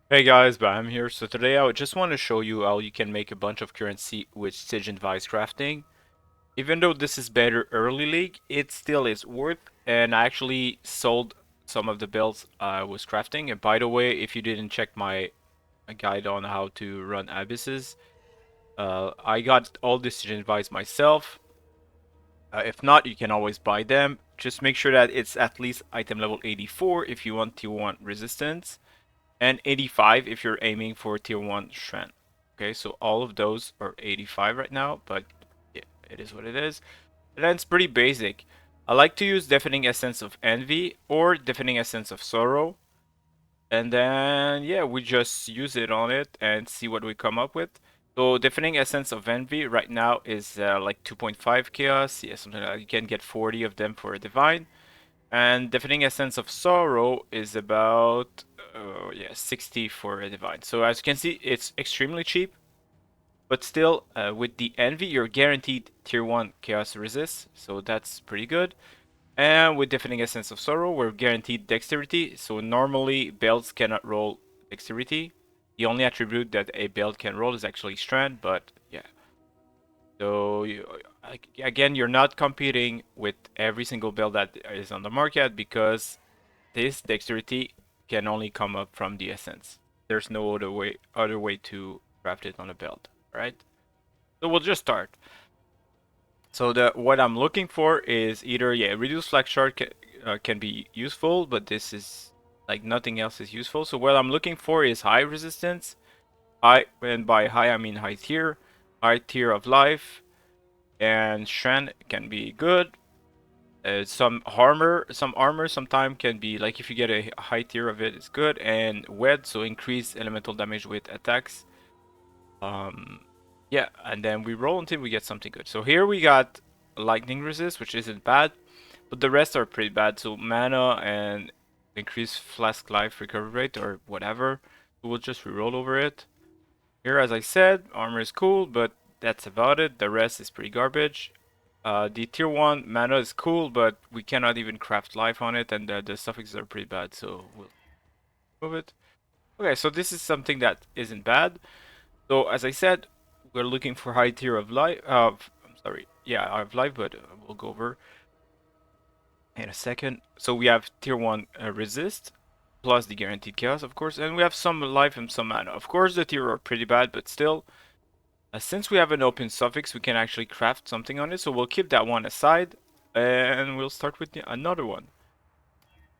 Hey guys, Bam here. So today I just want to show you how you can make a bunch of currency with Siege and Vice crafting. Even though this is better early league, it still is worth. And I actually sold some of the builds I was crafting. And by the way, if you didn't check my guide on how to run abysses, I got all the Siege and Vice myself. If not, you can always buy them. Just make sure that it's at least item level 84 if you want tier 1 resistance, and 85 if you're aiming for tier 1 strength. Okay, so all of those are 85 right now, but yeah, it is what it is. And then it's pretty basic. I like to use Deafening Essence of Envy or Deafening Essence of Sorrow. And then, yeah, we just use it on it and see what we come up with. So Deafening Essence of Envy right now is like 2.5 chaos. Yeah, something like that. You can get 40 of them for a divine. And Deafening Essence of Sorrow is about, yeah, 60 for a divine. So as you can see, it's extremely cheap. But still, with the Envy, you're guaranteed tier 1 chaos resist. So that's pretty good. And with Deafening Essence of Sorrow, we're guaranteed dexterity. So normally, builds cannot roll dexterity. The only attribute that a build can roll is actually strength, but yeah. So again, you're not competing with every single build that is on the market because this dexterity can only come up from the essence. There's no other way to craft it on a build, right? So we'll just start. So what I'm looking for is either, yeah, reduce flag shard can be useful, but this is like nothing else is useful. So what I'm looking for is high resistance. And by high I mean high tier of life, and strength can be good. Some armor sometimes can be like if you get a high tier of it, it's good. And wed, so increase elemental damage with attacks. Um, yeah, and then we roll until we get something good. So here we got lightning resist, which isn't bad, but the rest are pretty bad. So mana and increase flask life recovery rate or whatever. We'll just reroll over it. Here, as I said, armor is cool, but that's about it. The rest is pretty garbage. The tier 1 mana is cool, but we cannot even craft life on it, and the suffixes are pretty bad, so we'll move it. Okay, so this is something that isn't bad. So as I said, we're looking for high tier of life. I'm sorry, yeah, of life, but we'll go over in a second. So we have tier 1 resist, plus the guaranteed chaos, of course, and we have some life and some mana. Of course, the tier are pretty bad, but still. Since we have an open suffix, we can actually craft something on it, so we'll keep that one aside, and we'll start with another one.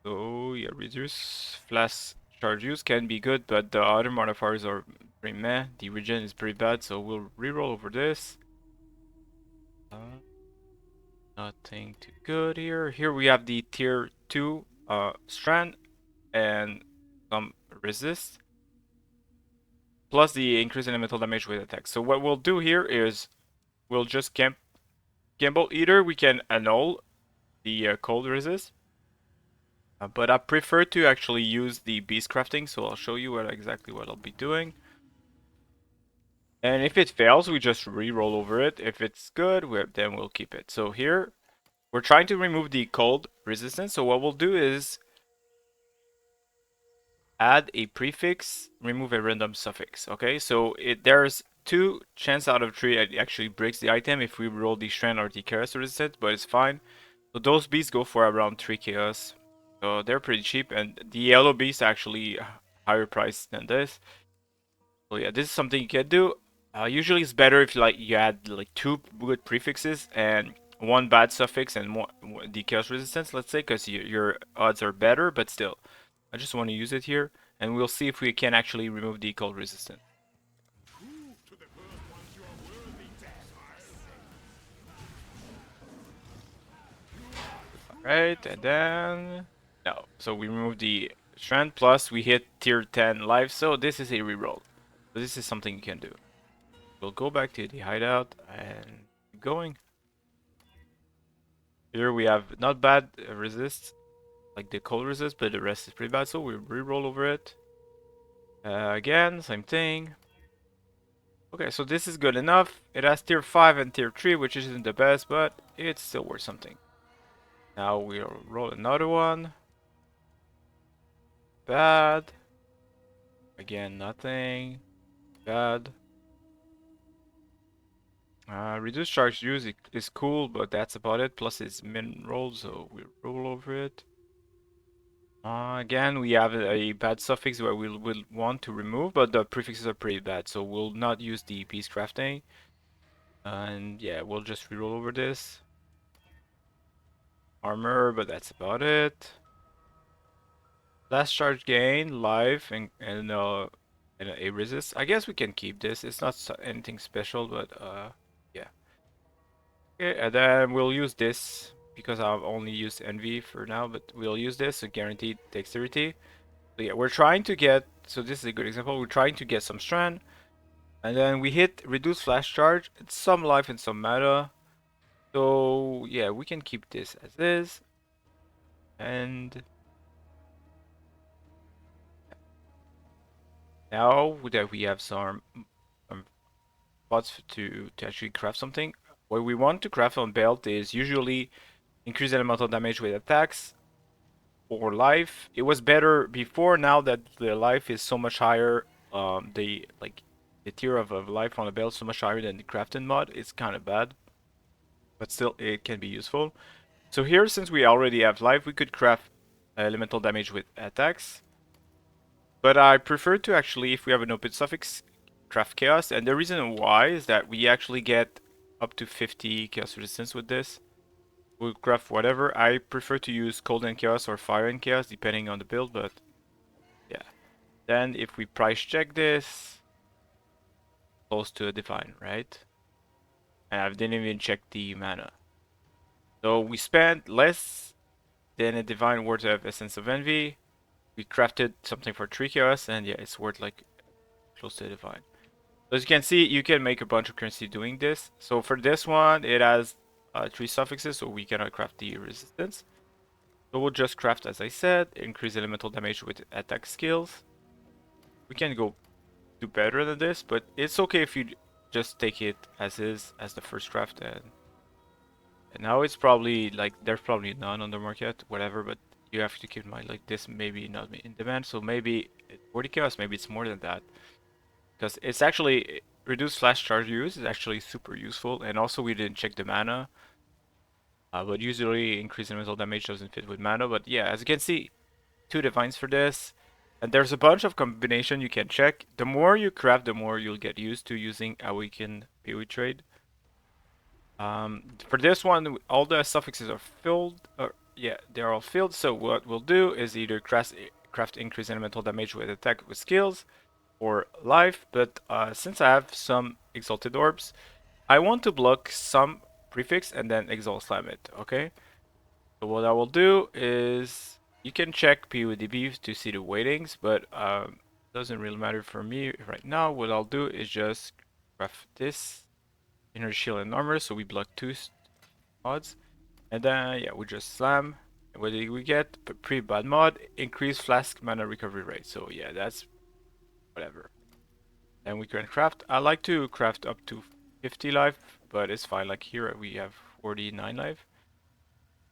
So yeah, reduce flash charge use can be good, but the other modifiers are pretty meh. The regen is pretty bad, so we'll reroll over this. Nothing too good here. Here we have the tier 2 strand and some resist, plus the increase in elemental damage with attack. So what we'll do here is we'll just gamble. Either we can annul the cold resist, but I prefer to actually use the beast crafting, so I'll show you exactly what I'll be doing. And if it fails, we just re-roll over it. If it's good, then we'll keep it. So here, we're trying to remove the cold resistance, so what we'll do is add a prefix, remove a random suffix. Okay, so there's 2 chance out of 3 it actually breaks the item if we roll the strength or the chaos resistance, but it's fine. So those beasts go for around 3 chaos. So they're pretty cheap, and the yellow beasts actually higher price than this. So yeah, this is something you can do. Usually it's better if you add like 2 good prefixes and 1 bad suffix and the chaos resistance, let's say, because your odds are better, but still. I just want to use it here, and we'll see if we can actually remove the cold resistance. Alright, and then... No, so we remove the strength, plus we hit tier 10 life, so this is a reroll. So this is something you can do. We'll go back to the hideout and keep going. Here we have not bad resist, like the cold resist, but the rest is pretty bad, so we reroll over it. Again, same thing. Okay, so this is good enough. It has tier 5 and tier 3, which isn't the best, but it's still worth something. Now we'll roll another one. Bad. Again, nothing bad. Reduced charge use is cool, but that's about it. Plus it's min roll, so we roll over it. Again, we have a bad suffix where we'll want to remove, but the prefixes are pretty bad, so we'll not use the piece crafting. And yeah, we'll just reroll over this. Armor, but that's about it. Last charge gain, life, and a resist. I guess we can keep this. It's not anything special, but yeah. Okay, and then we'll use this because I've only used envy for now, but we'll use this, so guaranteed dexterity. So yeah, we're trying to get, so this is a good example, we're trying to get some strand, and then we hit reduce flash charge, it's some life and some mana. So yeah, we can keep this as is. And now that we have some spots to actually craft something, what we want to craft on belt is usually increase elemental damage with attacks or life. It was better before. Now that the life is so much higher, the tier of life on the belt is so much higher than the crafting mod. It's kind of bad, but still it can be useful. So here, since we already have life, we could craft elemental damage with attacks. But I prefer to actually, if we have an open suffix, craft chaos. And the reason why is that we actually get up to 50 chaos resistance with this. We'll craft whatever. I prefer to use cold and chaos or fire and chaos depending on the build, but yeah. Then if we price check this, close to a divine, right? And I didn't even check the mana. So we spent less than a divine worth of Essence of Envy. We crafted something for 3 chaos, and yeah, it's worth like close to a divine. So as you can see, you can make a bunch of currency doing this. So for this one, it has 3 suffixes, so we cannot craft the resistance. So we'll just craft, as I said, increase elemental damage with attack skills. We can go do better than this, but it's okay if you just take it as is, as the first craft. And now it's probably, like, there's probably none on the market, whatever, but you have to keep in mind, like, this maybe not in demand, so maybe it's 40 chaos, maybe it's more than that. Because it's actually, reduced flash charge use is actually super useful, and also we didn't check the mana. But usually increased elemental damage doesn't fit with mana, but yeah, as you can see, 2 divines for this. And there's a bunch of combination you can check. The more you craft, the more you'll get used to using Awaken PoE trade. For this one, all the suffixes are filled. Yeah, they're all filled. So what we'll do is either craft increased elemental damage with attack with skills or life. But since I have some exalted orbs, I want to block some prefix and then exalt slam it. Okay. So what I will do is you can check PODB to see the weightings, but doesn't really matter for me right now. What I'll do is just craft this inner shield and armor, so we block 2 mods, and then yeah, we just slam. And what do we get? Pretty bad mod, increased flask mana recovery rate. So yeah, that's whatever. Then we can craft. I like to craft up to 50 life, but it's fine. Like here we have 49 life.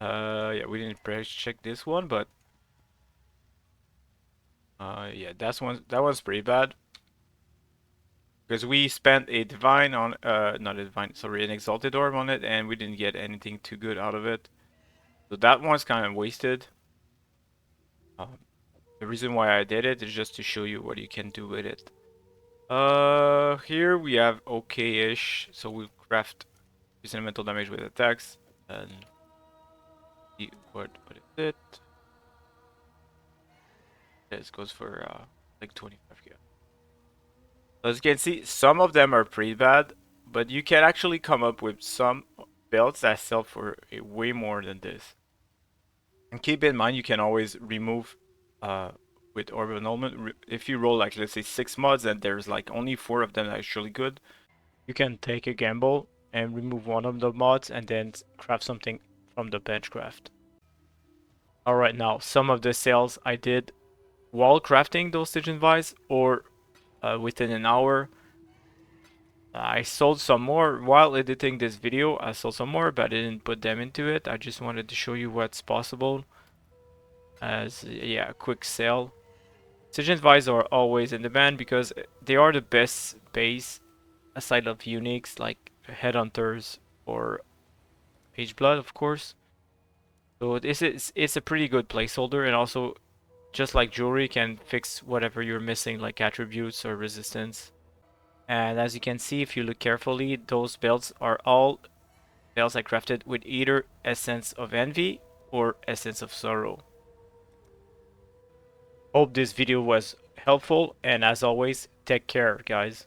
Yeah, we didn't price check this one, but yeah, that one's pretty bad because we spent a divine on not a divine, sorry, an exalted orb on it, and we didn't get anything too good out of it. So that one's kind of wasted. The reason why I did it is just to show you what you can do with it. Here we have okay-ish, so we'll craft elemental damage with attacks and see what is it. This goes for like 25k. As you can see, some of them are pretty bad, but you can actually come up with some belts that sell for way more than this. And keep in mind, you can always remove with Orb of Annulment. If you roll like, let's say 6 mods and there's like only 4 of them that are actually good, you can take a gamble and remove one of the mods and then craft something from the bench craft. Alright, now some of the sales I did while crafting those Stygian Vies or within an hour. I sold some more while editing this video. I sold some more, but I didn't put them into it. I just wanted to show you what's possible as, yeah, a quick sale. Sigint Vice are always in demand because they are the best base aside of uniques like Headhunters or Page Blood, of course. So this is it's a pretty good placeholder, and also just like jewelry can fix whatever you're missing like attributes or resistance. And as you can see, if you look carefully, those belts are all belts I crafted with either Essence of Envy or Essence of Sorrow. Hope this video was helpful, and as always, take care, guys.